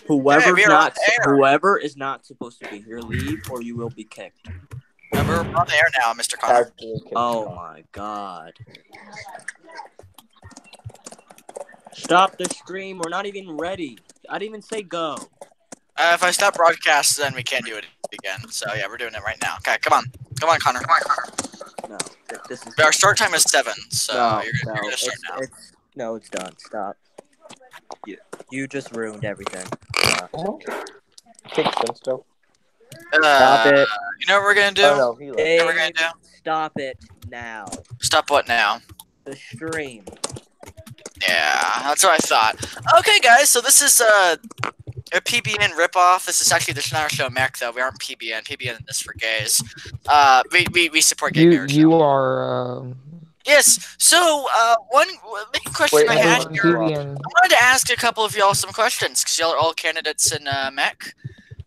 Whoever is not supposed to be here, leave or you will be kicked. We're on the air now, Mr. Connor. Oh my god. Stop the stream. We're not even ready. I didn't even say go. If I stop broadcast, then we can't do it again. So yeah, we're doing it right now. Okay, come on, Connor. No, this is. Our start time is 7, so you're gonna start now. No, it's done. Stop. You just ruined everything. Still. Stop it. You know what we're gonna do? Oh, no, he left. Hey, what we're gonna do? Stop it now. Stop what now? The stream. Yeah, that's what I thought. Okay, guys, so this is a PBN ripoff. This is actually the Schneider Show Mech, though. We aren't PBN. PBN is for gays. We support gay marriage. You are. Yes. So one main question I had here. PBN. I wanted to ask a couple of y'all some questions because y'all are all candidates in Mech.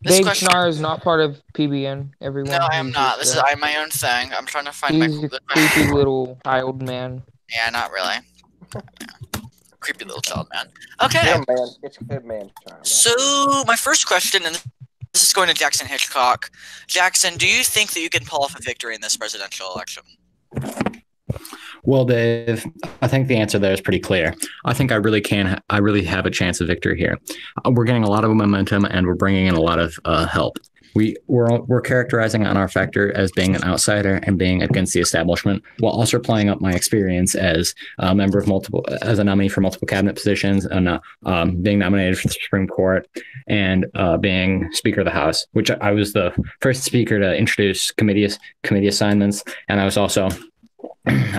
Dave Schneider is not part of PBN. Everyone. No, I am not. I'm my own thing. I'm trying to find He's a creepy little child man. Yeah, not really. Creepy little child man. Okay. Yeah, man. It's a good man child. So my first question, and this is going to Jackson Hitchcock. Jackson, do you think that you can pull off a victory in this presidential election? Well, Dave, I think the answer there is pretty clear. I think I really can. I really have a chance of victory here. We're getting a lot of momentum, and we're bringing in a lot of help. We're characterizing on our factor as being an outsider and being against the establishment, while also playing up my experience as a member of as a nominee for multiple cabinet positions, and being nominated for the Supreme Court, and being Speaker of the House, which I was the first speaker to introduce committee assignments, and I was also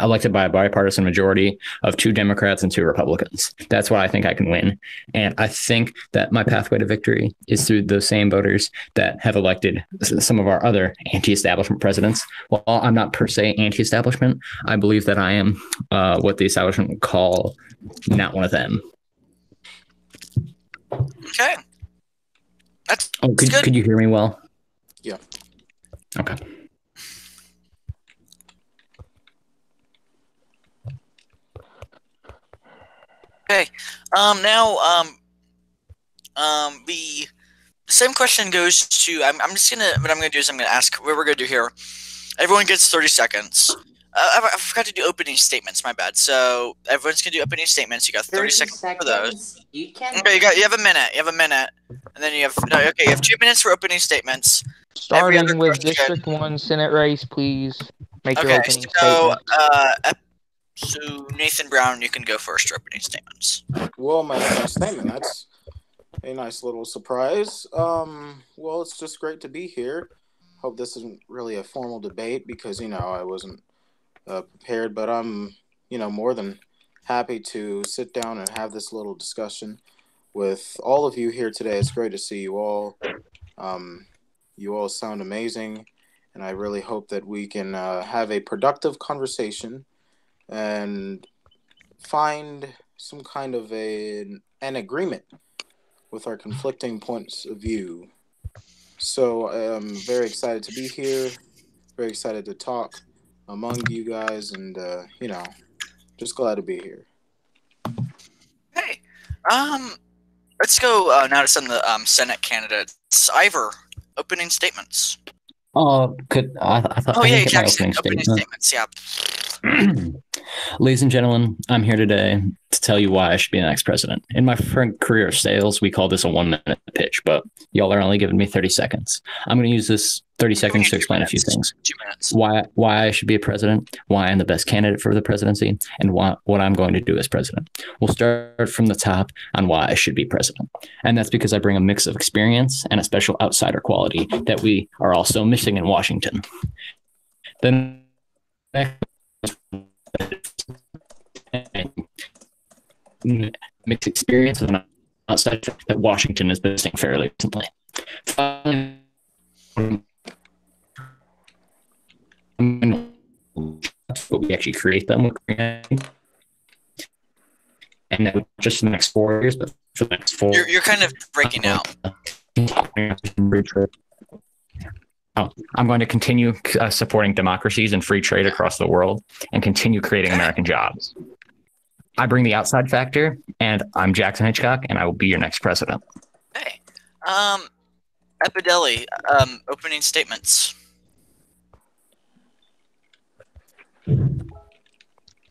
elected by a bipartisan majority of 2 Democrats and 2 Republicans. That's why I think I can win. And I think that my pathway to victory is through those same voters that have elected some of our other anti-establishment presidents. While I'm not per se anti-establishment, I believe that I am what the establishment would call not one of them. Okay. That's good. Could you hear me well? Yeah. Okay. Okay. The same question goes to. What I'm gonna do is I'm gonna ask what we're gonna do here. Everyone gets 30 seconds. I forgot to do opening statements. My bad. So everyone's gonna do opening statements. You got 30 seconds for those. You can. Okay, you have a minute. You have a minute, and then you have 2 minutes for opening statements. Starting with District 1 Senate race, please make your opening statement. So Nathan Brown, you can go first for opening statements. Well, my opening statement, that's a nice little surprise. Well, it's just great to be here. Hope this isn't really a formal debate because, I wasn't prepared, but I'm, more than happy to sit down and have this little discussion with all of you here today. It's great to see you all. You all sound amazing, and I really hope that we can have a productive conversation and find some kind of an agreement with our conflicting points of view. So I'm very excited to be here, very excited to talk among you guys, and, just glad to be here. Hey, let's go now to some of the Senate candidates. Ivor, opening statements. I thought. Oh, yeah, Jackson, opening statements, yeah. Ladies and gentlemen, I'm here today to tell you why I should be the next president. In my career of sales, we call this a 1-minute pitch, but y'all are only giving me 30 seconds. I'm going to use this 30 seconds to explain a few things. 2 minutes. Why I should be a president, why I'm the best candidate for the presidency, and what I'm going to do as president. We'll start from the top on why I should be president. And that's because I bring a mix of experience and a special outsider quality that we are also missing in Washington. Then mixed experience and outside that Washington has been missing fairly recently. But we actually create them. And then just the next 4 years, but for the next 4 You're kind of breaking out. I'm going to continue supporting democracies and free trade across the world and continue creating American jobs. I bring the outside factor, and I'm Jackson Hitchcock, and I will be your next president. Hey, Epideli, opening statements.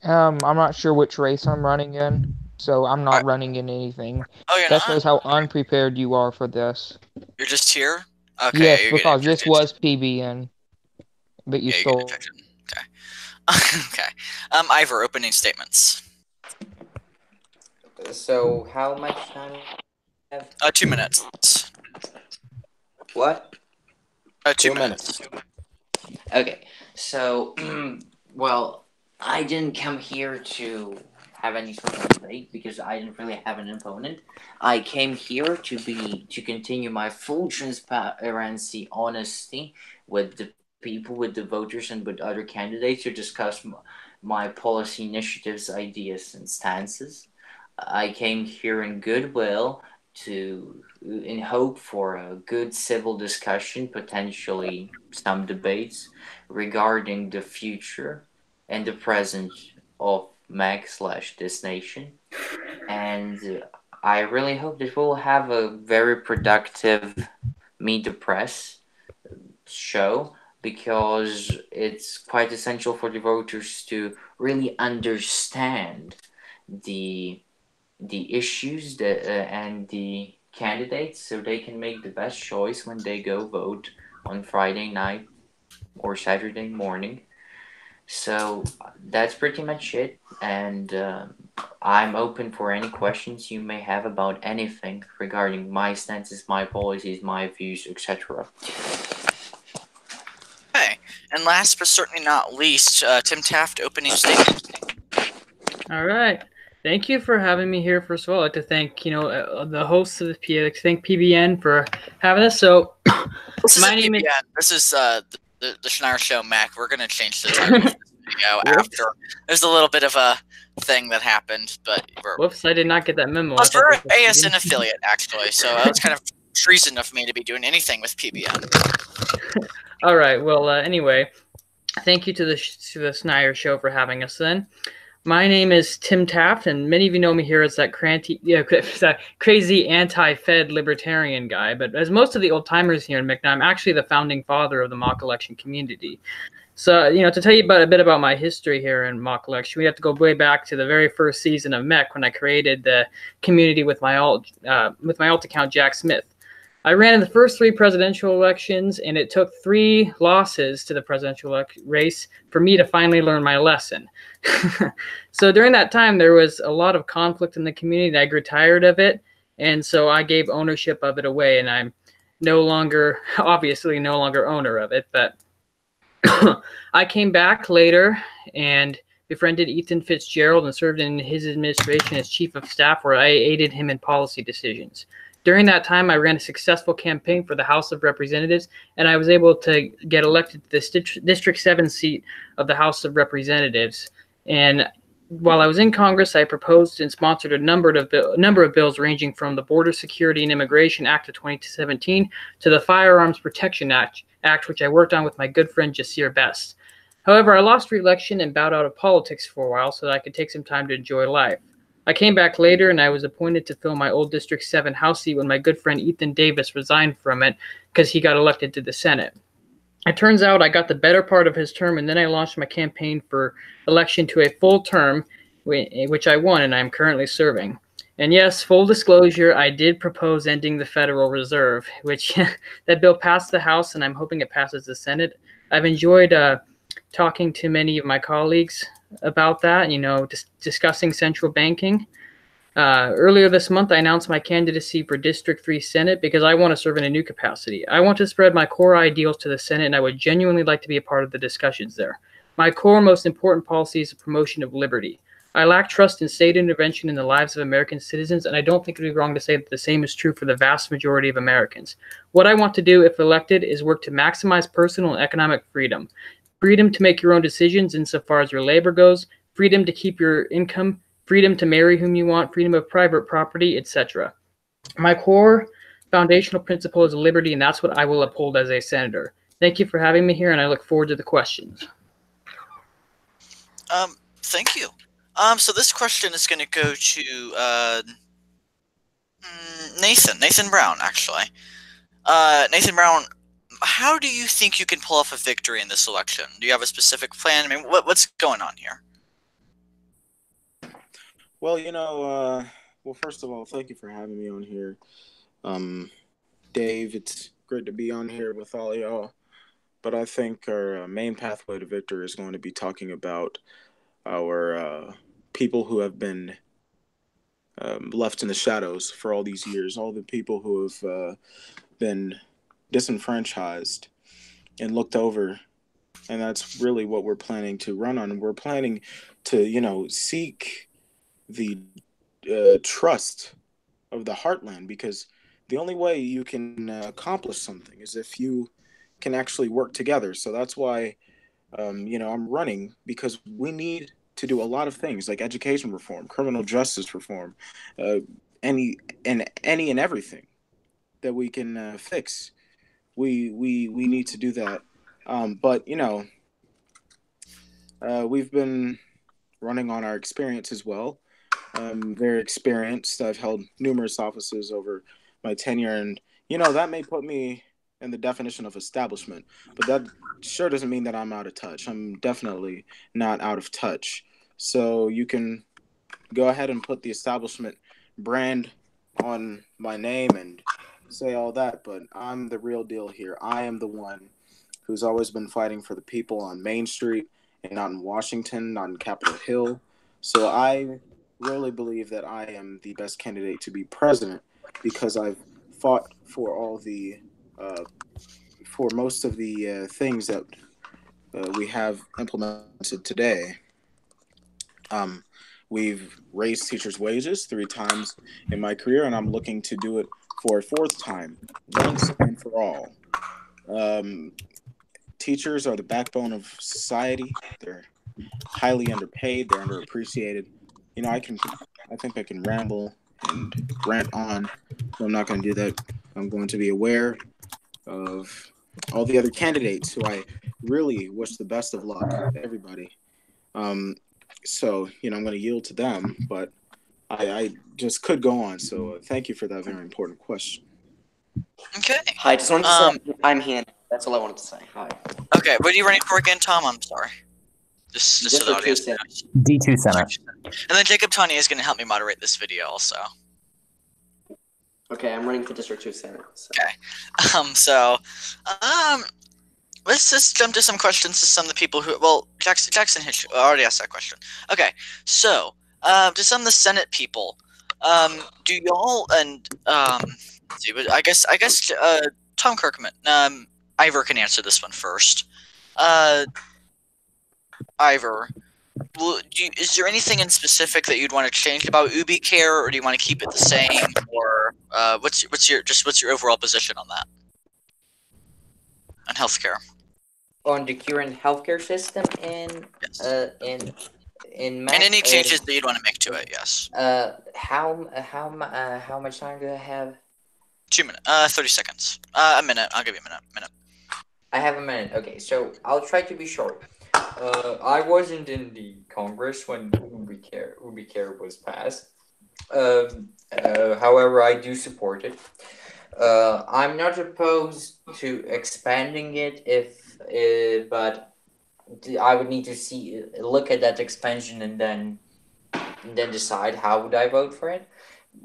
I'm not sure which race I'm running in, so I'm not running in anything. Oh, you're That not? shows how unprepared you are for this. You're just here? Okay, Yes, you're getting because this ejected. was PBN, but you Yeah, you're getting stole. ejected. Okay. Okay. Ivor, opening statements. So how much time do we have? 2 minutes. What? 2 2 minutes. minutes. Okay, so well, I didn't come here to have any sort of debate because I didn't really have an opponent. I came here to continue my full transparency, honesty with the people, with the voters, and with other candidates to discuss my policy initiatives, ideas, and stances. I came here in goodwill to in hope for a good civil discussion, potentially some debates regarding the future and the present of MEC slash this nation. And I really hope that we'll have a very productive Meet the Press show because it's quite essential for the voters to really understand the issues and the candidates so they can make the best choice when they go vote on Friday night or Saturday morning. So that's pretty much it, and I'm open for any questions you may have about anything regarding my stances, my policies, my views, etc. Okay. And last but certainly not least, Tim Taft, opening statement. All right. Thank you for having me here. First of all, I'd like to thank the hosts of the thank PBN for having us. So, my name is This is the Schneider Show, Mac. We're gonna change the title of this video after. There's a little bit of a thing that happened, but whoops, I did not get that memo. Plus, we're an ASN affiliate, actually, so it's kind of treason of me to be doing anything with PBN. All right. Well, anyway, thank you to the Snyder Show for having us. Then, my name is Tim Taft, and many of you know me here as that crazy anti-Fed libertarian guy. But as most of the old timers here in McNair, I'm actually the founding father of the mock election community. So, to tell you a bit about my history here in mock election, we have to go way back to the very first season of MEC when I created the community with my alt account, Jack Smith. I ran in the first 3 presidential elections, and it took 3 losses to the presidential race for me to finally learn my lesson. So during that time, there was a lot of conflict in the community, and I grew tired of it, and so I gave ownership of it away, and I'm obviously no longer owner of it, but I came back later and befriended Ethan Fitzgerald and served in his administration as chief of staff, where I aided him in policy decisions. During that time, I ran a successful campaign for the House of Representatives, and I was able to get elected to the District 7 seat of the House of Representatives. And while I was in Congress, I proposed and sponsored a number of bills ranging from the Border Security and Immigration Act of 2017 to the Firearms Protection Act, which I worked on with my good friend Jasir Best. However, I lost re-election and bowed out of politics for a while so that I could take some time to enjoy life. I came back later, and I was appointed to fill my old District 7 House seat when my good friend Ethan Davis resigned from it because he got elected to the Senate. It turns out I got the better part of his term, and then I launched my campaign for election to a full term, which I won, and I'm currently serving. And yes, full disclosure, I did propose ending the Federal Reserve, which that bill passed the House, and I'm hoping it passes the Senate. I've enjoyed talking to many of my colleagues about that, discussing central banking. Earlier this month, I announced my candidacy for District 3 Senate because I want to serve in a new capacity. I want to spread my core ideals to the Senate, and I would genuinely like to be a part of the discussions there. My core, most important policy is the promotion of liberty. I lack trust in state intervention in the lives of American citizens, and I don't think it would be wrong to say that the same is true for the vast majority of Americans. What I want to do, if elected, is work to maximize personal and economic freedom. Freedom to make your own decisions insofar as your labor goes, freedom to keep your income, freedom to marry whom you want, freedom of private property, etc. My core foundational principle is liberty, and that's what I will uphold as a senator. Thank you for having me here, and I look forward to the questions. Thank you. So this question is going to go to Nathan Brown, actually. Nathan Brown, how do you think you can pull off a victory in this election? Do you have a specific plan? I mean, what's going on here? Well, well, first of all, thank you for having me on here. Dave, it's great to be on here with all y'all. But I think our main pathway to victory is going to be talking about our people who have been left in the shadows for all these years, all the people who have been disenfranchised and looked over. And that's really what we're planning to run on. We're planning to, seek the trust of the heartland, because the only way you can accomplish something is if you can actually work together. So that's why, I'm running, because we need to do a lot of things like education reform, criminal justice reform, any and everything that we can fix. We need to do that. But we've been running on our experience as well. I'm very experienced. I've held numerous offices over my tenure, and that may put me in the definition of establishment, but that sure doesn't mean that I'm out of touch. I'm definitely not out of touch. So you can go ahead and put the establishment brand on my name and say all that, but I'm the real deal here. I am the one who's always been fighting for the people on Main Street and not in Washington, not in Capitol Hill. So I really believe that I am the best candidate to be president, because I've fought for all the for most of the things that we have implemented today. We've raised teachers' wages 3 times in my career, and I'm looking to do it for a 4th time, once and for all. Teachers are the backbone of society. They're highly underpaid. They're underappreciated. I think I can ramble and rant on, but I'm not going to do that. I'm going to be aware of all the other candidates who I really wish the best of luck to everybody. So, I'm going to yield to them, but I just could go on. So thank you for that very important question. Okay. Hi, just wanted to say I'm Han. That's all I wanted to say. Hi. Okay, what are you running for again, Tom? I'm sorry. Just so the audience knows. D2 Senate. And then Jacob Tanya is going to help me moderate this video also. Okay, I'm running for District 2 Senate. So. Okay. Let's just jump to some questions to some of the people who, well, Jackson hit you. I already asked that question. Okay, so, to some of the Senate people, do y'all, and, let's see, but I guess, Tom Kirkman, Ivor can answer this one first. Ivor, is there anything in specific that you'd want to change about Ubi Care, or do you want to keep it the same, or what's your overall position on that? On healthcare. On the current healthcare system in and any changes that you'd want to make to it, yes. How much time do I have? 2 minutes. 30 seconds. A minute. I'll give you a minute. I have a minute. Okay, so I'll try to be short. I wasn't in the Congress when Ubi Care was passed. However, I do support it. I'm not opposed to expanding it, but I would need to look at that expansion and then decide how would I vote for it.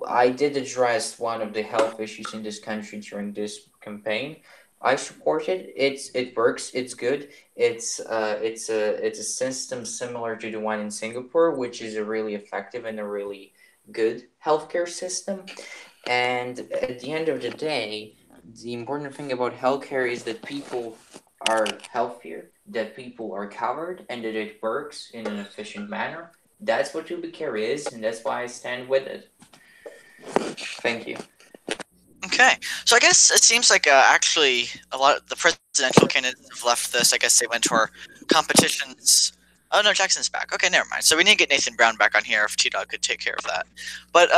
I did address one of the health issues in this country during this campaign. I support it. It works. It's good. It's a system similar to the one in Singapore, which is a really effective and a really good healthcare system. And at the end of the day, the important thing about healthcare is that people are healthier, that people are covered, and that it works in an efficient manner. That's what Ubi Care is, and that's why I stand with it. Thank you. Okay, so I guess it seems like actually a lot of the presidential candidates have left this. I guess they went to our competitions. Oh no, Jackson's back. Okay, never mind. So we need to get Nathan Brown back on here if T-Dog could take care of that. But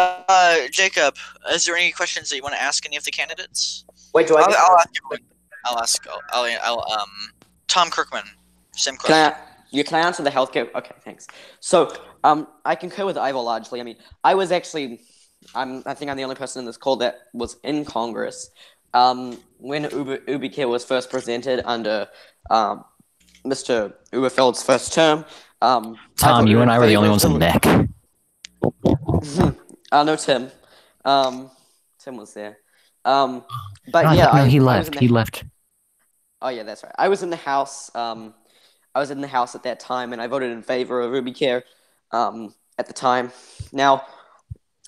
Jacob, is there any questions that you want to ask any of the candidates? Wait, do I? I'll ask. Tom Kirkman. Same question. Can I answer the healthcare? Okay, thanks. So I concur with Ivor largely. I mean, I was actually I think I'm the only person in this call that was in Congress when Ubicare was first presented under Mr. Uberfeld's first term. Tom, you and I were the only ones in neck. No, Tim. Tim was there. But No, yeah, he I was left. in the, He left. Oh yeah, that's right. I was in the House. I was in the House at that time, and I voted in favor of Ubicare at the time. Now,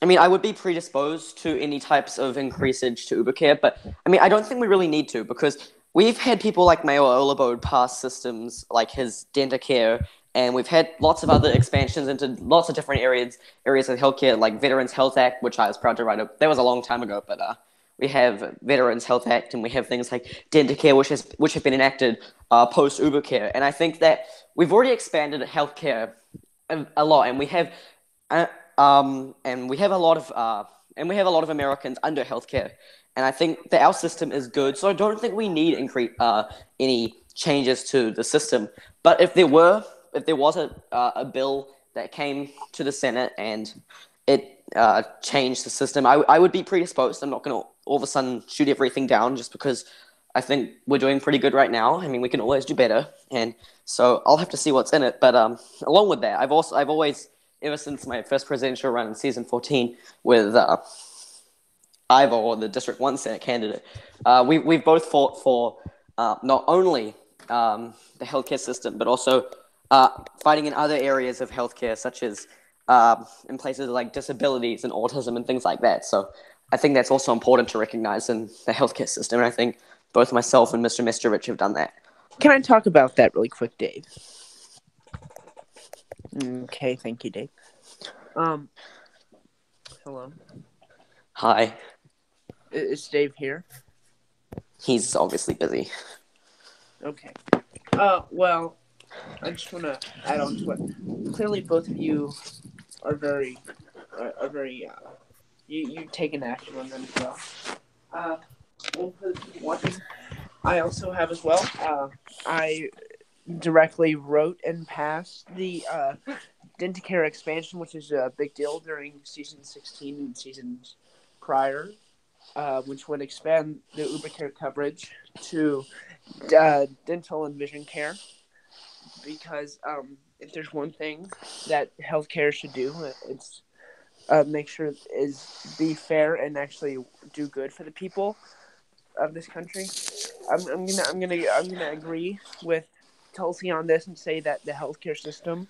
I mean, I would be predisposed to any types of increasage to Ubicare, but I mean, I don't think we really need to because we've had people like Mayor Olabode pass systems like his Dentacare, and we've had lots of other expansions into lots of different areas of healthcare, like Veterans Health Act, which I was proud to write up. That was a long time ago, but we have Veterans Health Act, and we have things like Dentacare, which have been enacted post Ubicare, and I think that we've already expanded healthcare a lot, and we have. And we have a lot of Americans under healthcare, and I think that our system is good. So I don't think we need any changes to the system. But if there was a bill that came to the Senate and it changed the system, I would be predisposed. I'm not going to all of a sudden shoot everything down just because I think we're doing pretty good right now. I mean, we can always do better, and so I'll have to see what's in it. But along with that, I've always ever since my first presidential run in season 14 with Ivor, the District 1 Senate candidate, we've both fought for not only the healthcare system, but also fighting in other areas of healthcare, such as in places like disabilities and autism and things like that. So I think that's also important to recognize in the healthcare system, and I think both myself and Mr. Mistrovich have done that. Can I talk about that really quick, Dave? Okay, thank you, Dave. Hello. Hi. Is Dave here? He's obviously busy. Okay. Well, I just want to add on to what clearly both of you are very, you taken action on them as well. And for the people watching, I also have as well. I directly wrote and passed the Dentacare expansion, which is a big deal during season 16 and seasons prior, which would expand the Ubicare coverage to dental and vision care. Because if there's one thing that healthcare should do, it's make sure is be fair and actually do good for the people of this country. I'm gonna agree with Tulsi on this and say that the healthcare system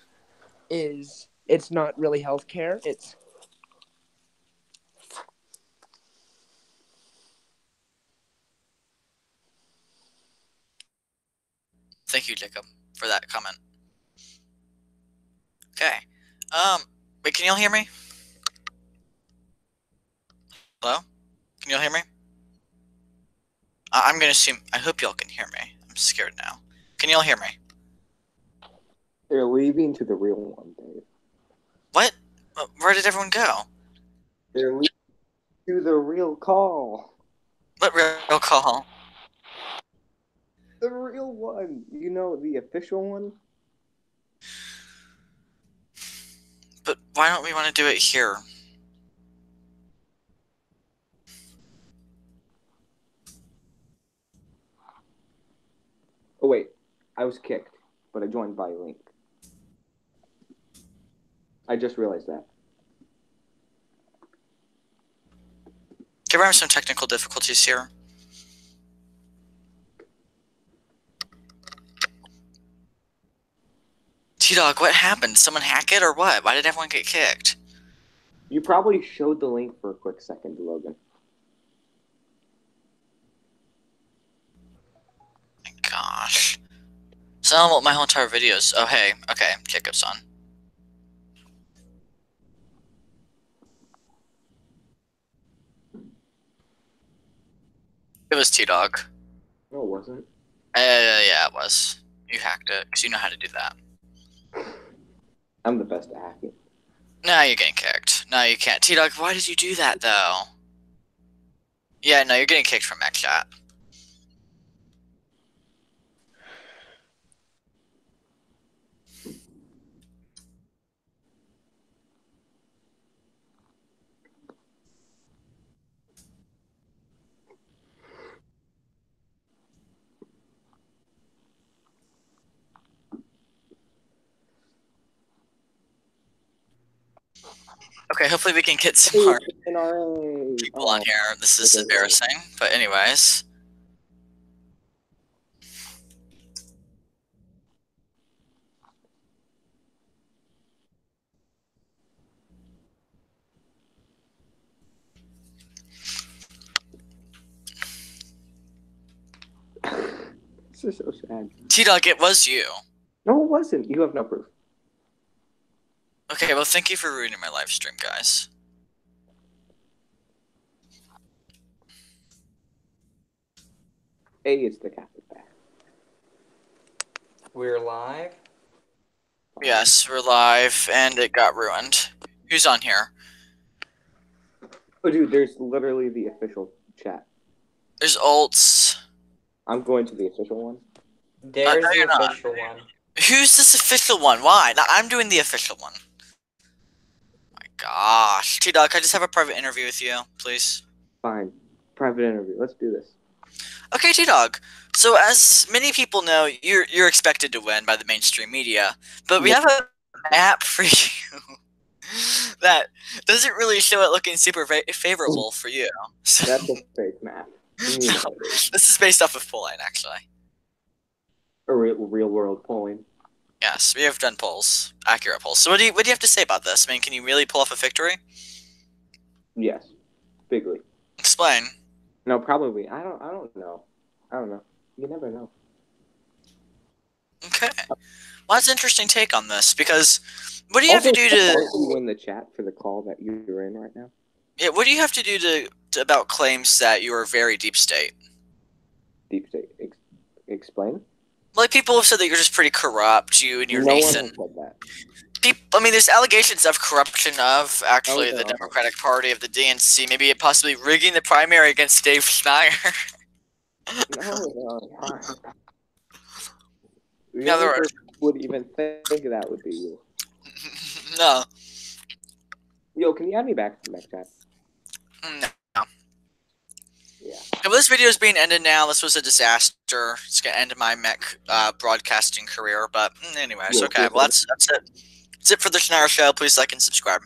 it's not really healthcare. It's Thank you, Jacob, for that comment. Okay. Wait, can y'all hear me? Hello? Can y'all hear me? I'm gonna assume. I hope y'all can hear me. I'm scared now. Can y'all hear me? They're leaving to the real one, Dave. What? Where did everyone go? They're leaving to the real call. What real call? The real one. You know, the official one? But why don't we want to do it here? Oh, wait. I was kicked, but I joined by link. I just realized that. Okay, we're having some technical difficulties here. T-Dog, what happened? Did someone hack it or what? Why did everyone get kicked? You probably showed the link for a quick second, Logan. My gosh. So my whole entire videos. Oh, hey. Okay, Jacob's on. It was T-Dog. No, it wasn't. Yeah, it was. You hacked it, because you know how to do that. I'm the best at hacking. No, you're getting kicked. No, you can't. T-Dog, why did you do that, though? Yeah, no, you're getting kicked from MechChat. Okay, hopefully we can get some more NRA. people on here. This is Okay. embarrassing, but anyways. This is so sad. T-Dog, it was you. No, it wasn't. You have no proof. Okay, well, thank you for ruining my live stream, guys. Hey, it's the captain back. We're live. Yes, we're live, and it got ruined. Who's on here? Oh, dude, there's literally the official chat. There's Alts. I'm going to the official one. There's no, you're the not. official one. Who's this official one? Why? No, I'm doing the official one. My gosh. T-Dog, can I just have a private interview with you, please? Fine. Private interview. Let's do this. Okay, T-Dog. So as many people know, you're expected to win by the mainstream media, but we have a map for you that doesn't really show it looking super favorable for you. So, That's a fake map. You know it is. this is based off of polling, actually. A real world polling. Yes, we have done polls, accurate polls. So what do you have to say about this? I mean, can you really pull off a victory? Yes. Bigly. Explain. No, probably. I don't know. I don't know. You never know. Okay. Well, that's an interesting take on this, because what do you have to do to... You in the chat for the call that you're in right now? Yeah, what do you have to do to about claims that you are very deep state? Deep state. Explain? Like, people have said that you're just pretty corrupt, you and your No one Nathan. has said that. I mean, there's allegations of corruption of, actually, Oh, no. the Democratic Party of the DNC, maybe possibly rigging the primary against Dave Schneider. No. The Yeah, only there are. person who would even think that would be you. No. Yo, can you add me back to the next chat? No. Yeah. Well, this video is being ended now. This was a disaster. It's gonna end my mech broadcasting career. But anyways, Yeah, okay. Well, that's it. That's it for the Schneider Show. Please like and subscribe.